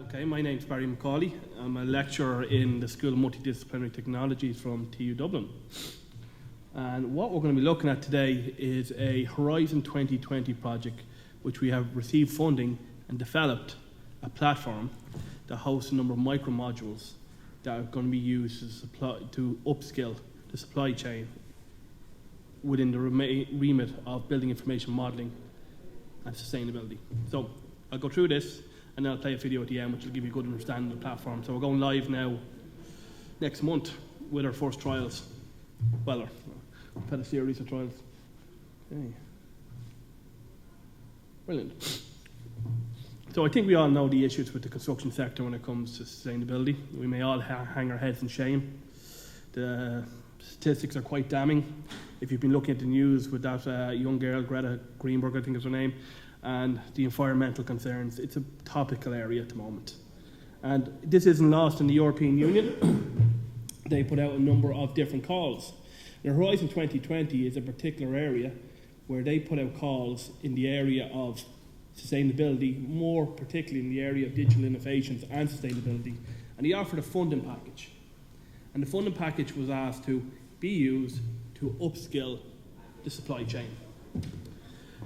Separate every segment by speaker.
Speaker 1: Okay, my name's Barry McAuley. I'm a lecturer in the School of Multidisciplinary Technologies from TU Dublin. And what we're going to be looking at today is a Horizon 2020 project which we have received funding and developed a platform that hosts a number of micro modules that are going to be used to upskill the supply chain within the remit of building information modelling and sustainability. So I'll go through this and then I'll play a video at the end which will give you a good understanding of the platform. So we're going live now next month with our first trials. Well, we've had a series of trials. Okay. Brilliant. So I think we all know the issues with the construction sector when it comes to sustainability. We may all hang our heads in shame. The statistics are quite damning. If you've been looking at the news with that young girl, Greta Greenberg, I think is her name, and the environmental concerns, it's a topical area at the moment. And this isn't lost in the European Union. They put out a number of different calls. Now, Horizon 2020 is a particular area where they put out calls in the area of sustainability, more particularly in the area of digital innovations and sustainability, and he offered a funding package. And the funding package was asked to be used to upskill the supply chain.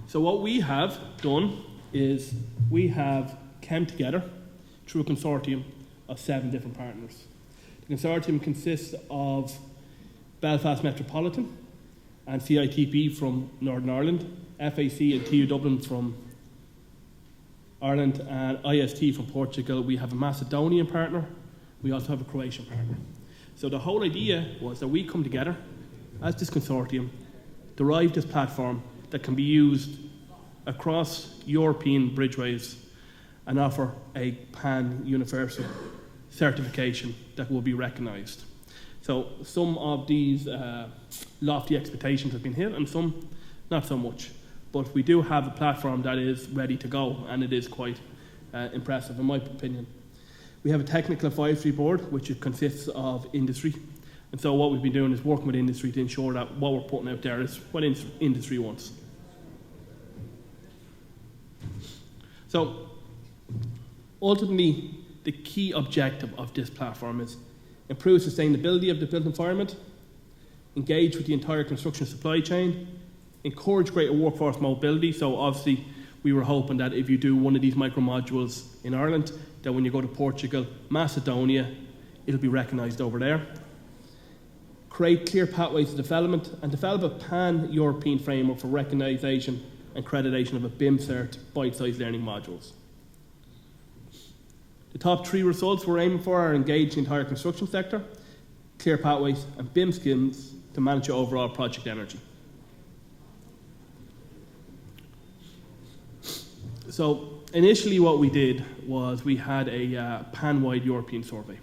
Speaker 1: So what we have done is we have come together through a consortium of 7 different partners. The consortium consists of Belfast Metropolitan and CITP from Northern Ireland, FAC and TU Dublin from Ireland, and IST from Portugal. We have a Macedonian partner. We also have a Croatian partner. So the whole idea was that we come together as this consortium, derive this platform that can be used across European bridgeways and offer a pan-universal certification that will be recognised. So some of these lofty expectations have been hit and some not so much. But we do have a platform that is ready to go, and it is quite impressive in my opinion. We have a technical advisory board which consists of industry. And so what we've been doing is working with industry to ensure that what we're putting out there is what industry wants. So ultimately, the key objective of this platform is improve sustainability of the built environment, engage with the entire construction supply chain, encourage greater workforce mobility. So obviously, we were hoping that if you do one of these micro modules in Ireland, that when you go to Portugal, Macedonia, it'll be recognised over there. Create clear pathways to development and develop a pan-European framework for recognition and accreditation of a BIMcert bite-sized learning modules. The top 3 results we're aiming for are engage the entire construction sector, clear pathways, and BIM skills to manage your overall project energy. So initially what we did was we had a pan-wide European survey,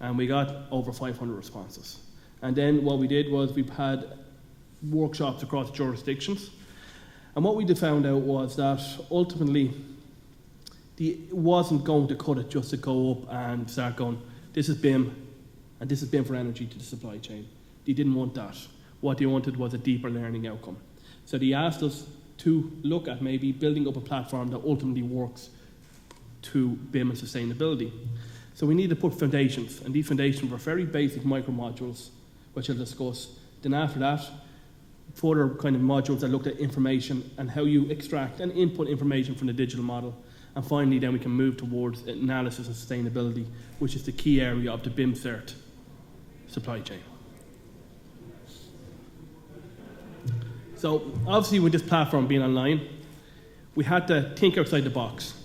Speaker 1: and we got over 500 responses. And then what we did was we've had workshops across jurisdictions. And what we found out was that ultimately it wasn't going to cut it just to go up and start going, this is BIM, and this is BIM for energy to the supply chain. They didn't want that. What they wanted was a deeper learning outcome. So they asked us to look at maybe building up a platform that ultimately works to BIM and sustainability. So we need to put foundations, and these foundations were very basic micro modules, which I'll discuss. Then after that, further kind of modules that looked at information and how you extract and input information from the digital model. And finally, then we can move towards analysis and sustainability, which is the key area of the BIMcert supply chain. So obviously with this platform being online, we had to think outside the box.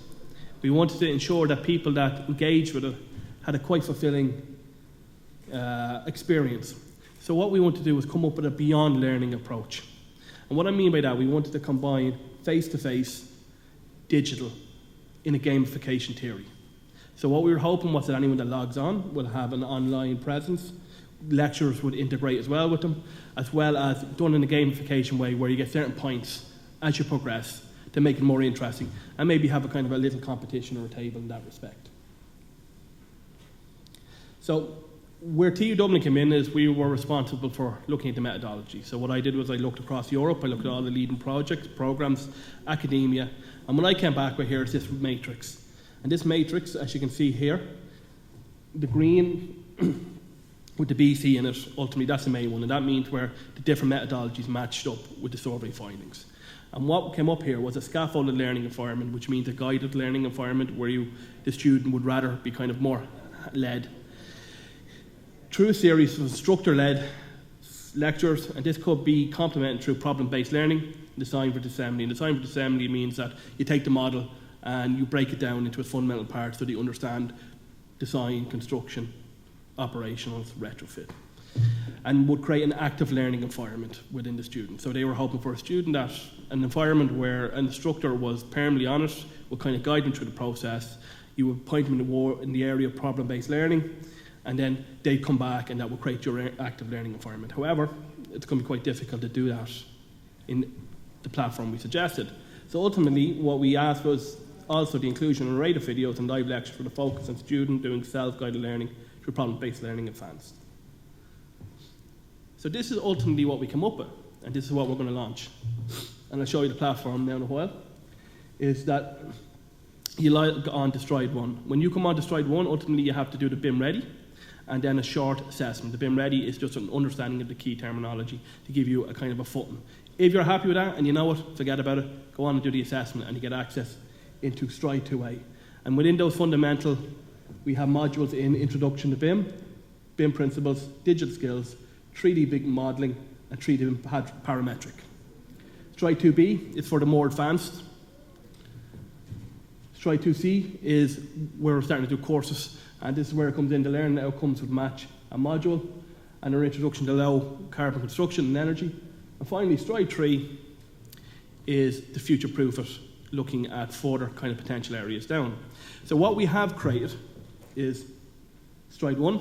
Speaker 1: We wanted to ensure that people that engaged with it had a quite fulfilling experience. So what we wanted to do was come up with a beyond learning approach. And what I mean by that, we wanted to combine face-to-face, digital, in a gamification theory. So what we were hoping was that anyone that logs on will have an online presence. Lecturers would integrate as well with them, as well as done in a gamification way where you get certain points as you progress to make it more interesting, and maybe have a kind of a little competition or a table in that respect. So where TU Dublin came in is we were responsible for looking at the methodology. So what I did was I looked across Europe, I looked at all the leading projects, programs, academia, and when I came back with here, it's this matrix. And this matrix, as you can see here, the green with the BC in it, ultimately that's the main one, and that means where the different methodologies matched up with the survey findings. And what came up here was a scaffolded learning environment, which means a guided learning environment where the student would rather be kind of more led. Through a series of instructor-led lectures, and this could be complemented through problem-based learning, design for assembly. And design for assembly means that you take the model and you break it down into its fundamental parts so that you understand design, construction, operationals, retrofit, and would create an active learning environment within the student. So they were hoping for a student that an environment where an instructor was permanently honest, would kind of guide them through the process. You would point them in the area of problem-based learning, and then they'd come back and that would create your active learning environment. However, it's going to be quite difficult to do that in the platform we suggested. So ultimately, what we asked was also the inclusion of an array of videos and live lectures for the focus on student doing self-guided learning through problem-based learning advanced. So this is ultimately what we came up with, and this is what we're going to launch. And I'll show you the platform now in a while, is that you log on to Stride 1. When you come on to Stride 1, ultimately you have to do the BIM Ready, and then a short assessment. The BIM Ready is just an understanding of the key terminology to give you a kind of a footing. If you're happy with that and you know it, forget about it, go on and do the assessment and you get access into Stride 2A. And within those fundamental, we have modules in Introduction to BIM, BIM Principles, Digital Skills, 3D BIM Modelling, and 3D Parametric. Stride 2B is for the more advanced. Stride 2C is where we're starting to do courses, and this is where it comes in. The learning outcomes would match a module, and our introduction to low carbon construction and energy. And finally, Stride 3 is to future-proof it, looking at further kind of potential areas down. So what we have created is Stride 1,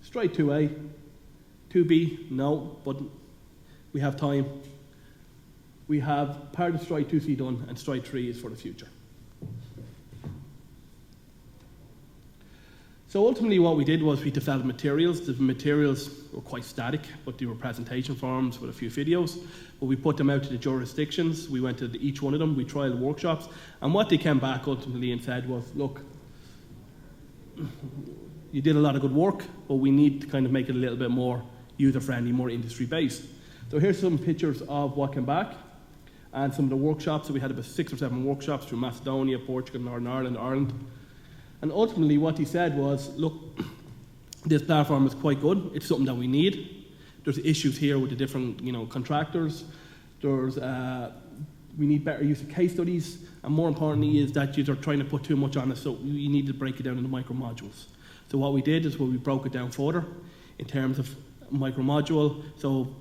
Speaker 1: Stride 2A, 2B, no, but we have time. We have part of Stride 2C done, and Stride 3 is for the future. So ultimately what we did was we developed materials. The materials were quite static, but they were presentation forms with a few videos. But we put them out to the jurisdictions. We went to each one of them. We tried workshops. And what they came back ultimately and said was, look, you did a lot of good work, but we need to kind of make it a little bit more user-friendly, more industry-based. So here's some pictures of what came back and some of the workshops. So we had about 6 or 7 workshops through Macedonia, Portugal, Northern Ireland, Ireland. And ultimately what he said was, look, this platform is quite good. It's something that we need. There's issues here with the different, contractors. There's, we need better use of case studies. And more importantly is that you're trying to put too much on it, so you need to break it down into micro modules. So what we did is we broke it down further in terms of micro module. So,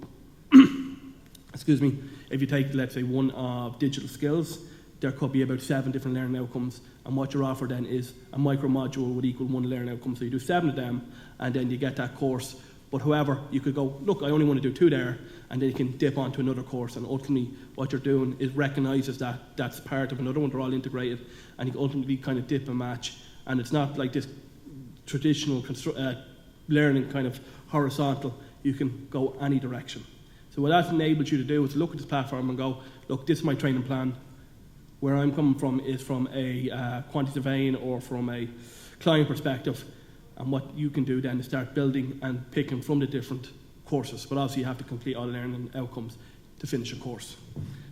Speaker 1: excuse me, if you take, let's say, one of digital skills, there could be about 7 different learning outcomes, and what you're offered then is a micro module would equal 1 learning outcome. So you do 7 of them, and then you get that course. But however, you could go, look, I only want to do 2 there, and then you can dip onto another course, and ultimately what you're doing is recognises that that's part of another one, they're all integrated, and you can ultimately kind of dip and match, and it's not like this traditional learning kind of horizontal. You can go any direction. So what that enables you to do is look at this platform and go, look, this is my training plan. Where I'm coming from is from a quantity surveying or from a client perspective, and what you can do then is start building and picking from the different courses, but also you have to complete all the learning outcomes to finish a course.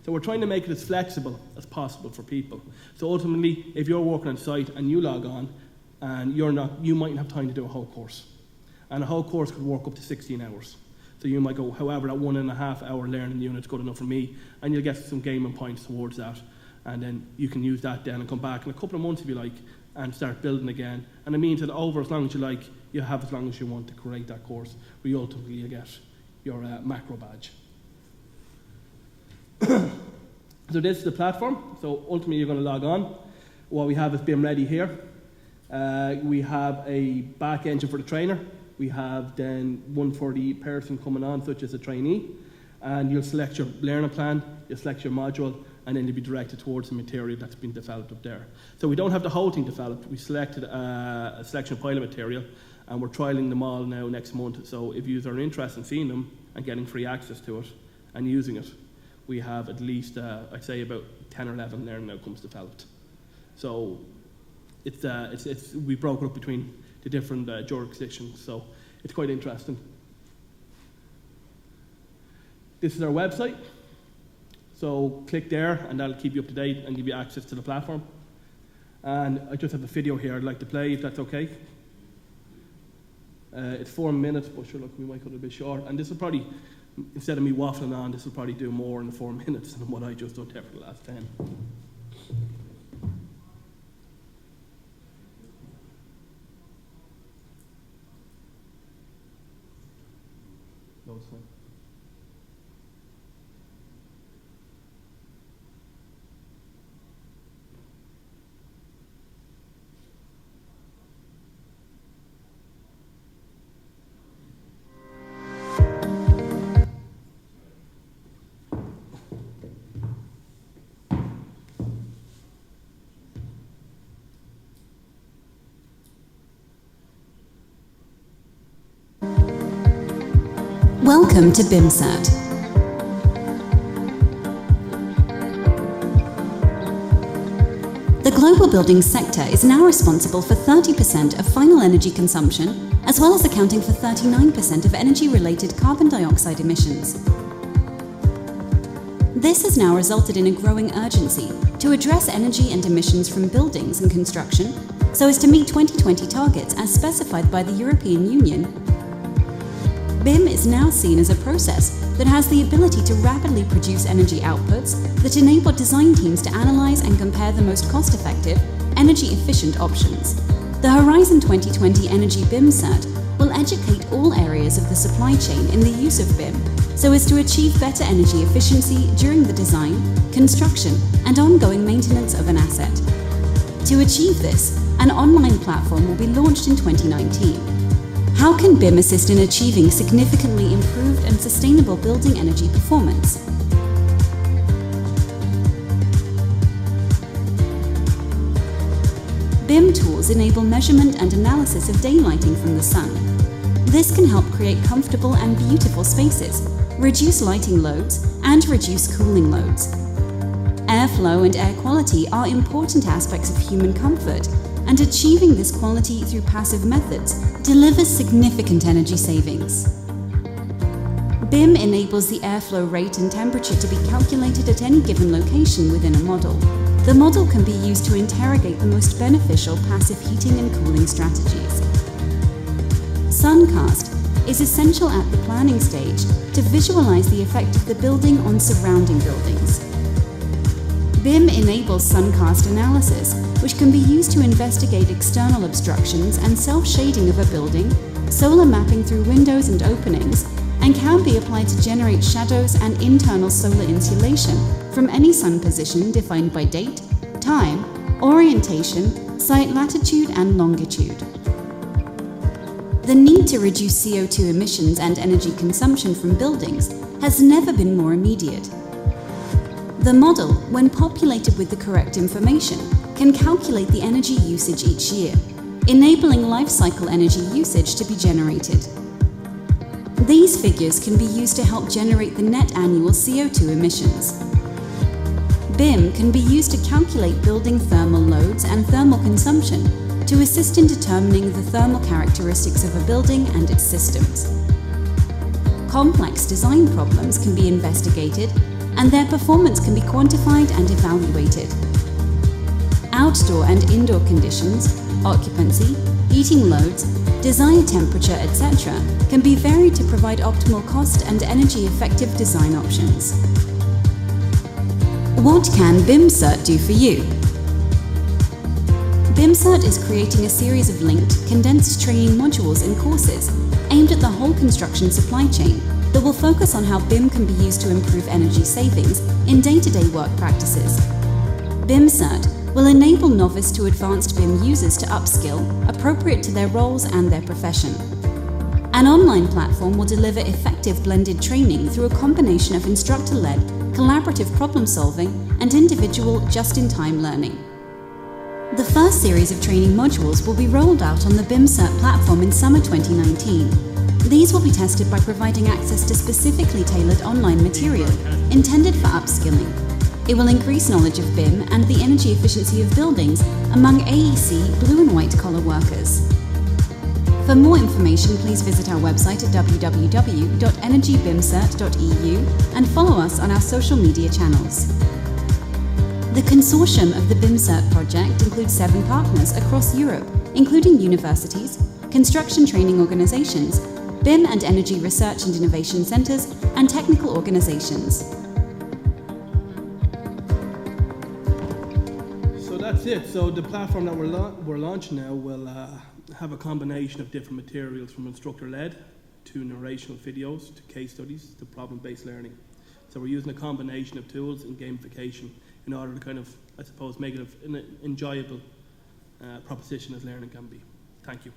Speaker 1: So we're trying to make it as flexible as possible for people. So ultimately, if you're working on site and you log on, and you mightn't have time to do a whole course, and a whole course could work up to 16 hours. So you might go, however, that 1.5 hour learning unit is good enough for me, and you'll get some gaming points towards that. And then you can use that then and come back in a couple of months if you like and start building again. And it means that over as long as you like, you have as long as you want to create that course, where you ultimately get your macro badge. So this is the platform. So ultimately you're going to log on. What we have is BIM Ready here. We have a back engine for the trainer. We have then one for the person coming on, such as a trainee. And you'll select your learning plan, you'll select your module, and then you'll be directed towards the material that's been developed up there. So we don't have the whole thing developed. We selected a selection of pilot material, and we're trialling them all now next month. So if you are interested in seeing them and getting free access to it and using it, we have at least, I'd say, about 10 or 11 learning outcomes developed. So we broke it up between the different jurisdictions, so it's quite interesting. This is our website, so click there and that'll keep you up to date and give you access to the platform. And I just have a video here I'd like to play, if that's okay. It's 4 minutes, but sure, look, we might cut it a bit short. And this will probably, instead of me waffling on, this will probably do more in the 4 minutes than what I just done there for the last 10. No, it's fine.
Speaker 2: Welcome to BIMcert. The global building sector is now responsible for 30% of final energy consumption, as well as accounting for 39% of energy-related carbon dioxide emissions. This has now resulted in a growing urgency to address energy and emissions from buildings and construction so as to meet 2020 targets as specified by the European Union. BIM is now seen as a process that has the ability to rapidly produce energy outputs that enable design teams to analyze and compare the most cost-effective, energy-efficient options. The Horizon 2020 Energy BIMcert will educate all areas of the supply chain in the use of BIM so as to achieve better energy efficiency during the design, construction, and ongoing maintenance of an asset. To achieve this, an online platform will be launched in 2019. How can BIM assist in achieving significantly improved and sustainable building energy performance? BIM tools enable measurement and analysis of daylighting from the sun. This can help create comfortable and beautiful spaces, reduce lighting loads, and reduce cooling loads. Airflow and air quality are important aspects of human comfort, and achieving this quality through passive methods delivers significant energy savings. BIM enables the airflow rate and temperature to be calculated at any given location within a model. The model can be used to interrogate the most beneficial passive heating and cooling strategies. Suncast is essential at the planning stage to visualize the effect of the building on surrounding buildings. BIM enables suncast analysis, which can be used to investigate external obstructions and self-shading of a building, solar mapping through windows and openings, and can be applied to generate shadows and internal solar insulation from any sun position defined by date, time, orientation, site latitude and longitude. The need to reduce CO2 emissions and energy consumption from buildings has never been more immediate. The model, when populated with the correct information, can calculate the energy usage each year, enabling life cycle energy usage to be generated. These figures can be used to help generate the net annual CO2 emissions. BIM can be used to calculate building thermal loads and thermal consumption to assist in determining the thermal characteristics of a building and its systems. Complex design problems can be investigated, and their performance can be quantified and evaluated. Outdoor and indoor conditions, occupancy, heating loads, desired temperature, etc. can be varied to provide optimal cost and energy-effective design options. What can BIMcert do for you? BIMcert is creating a series of linked, condensed training modules and courses aimed at the whole construction supply chain that will focus on how BIM can be used to improve energy savings in day-to-day work practices. BIMcert will enable novice to advanced BIM users to upskill, appropriate to their roles and their profession. An online platform will deliver effective blended training through a combination of instructor-led, collaborative problem-solving, and individual just-in-time learning. The first series of training modules will be rolled out on the BIMcert platform in summer 2019. These will be tested by providing access to specifically tailored online material intended for upskilling. It will increase knowledge of BIM and the energy efficiency of buildings among AEC blue and white collar workers. For more information, please visit our website at www.energybimcert.eu and follow us on our social media channels. The consortium of the BIMcert project includes 7 partners across Europe, including universities, construction training organisations, BIM and energy research and innovation centres, and technical organisations.
Speaker 1: So that's it. So the platform that we're launching now will have a combination of different materials, from instructor-led to narrational videos to case studies to problem-based learning. So we're using a combination of tools and gamification in order to kind of, I suppose, make it an enjoyable proposition as learning can be. Thank you.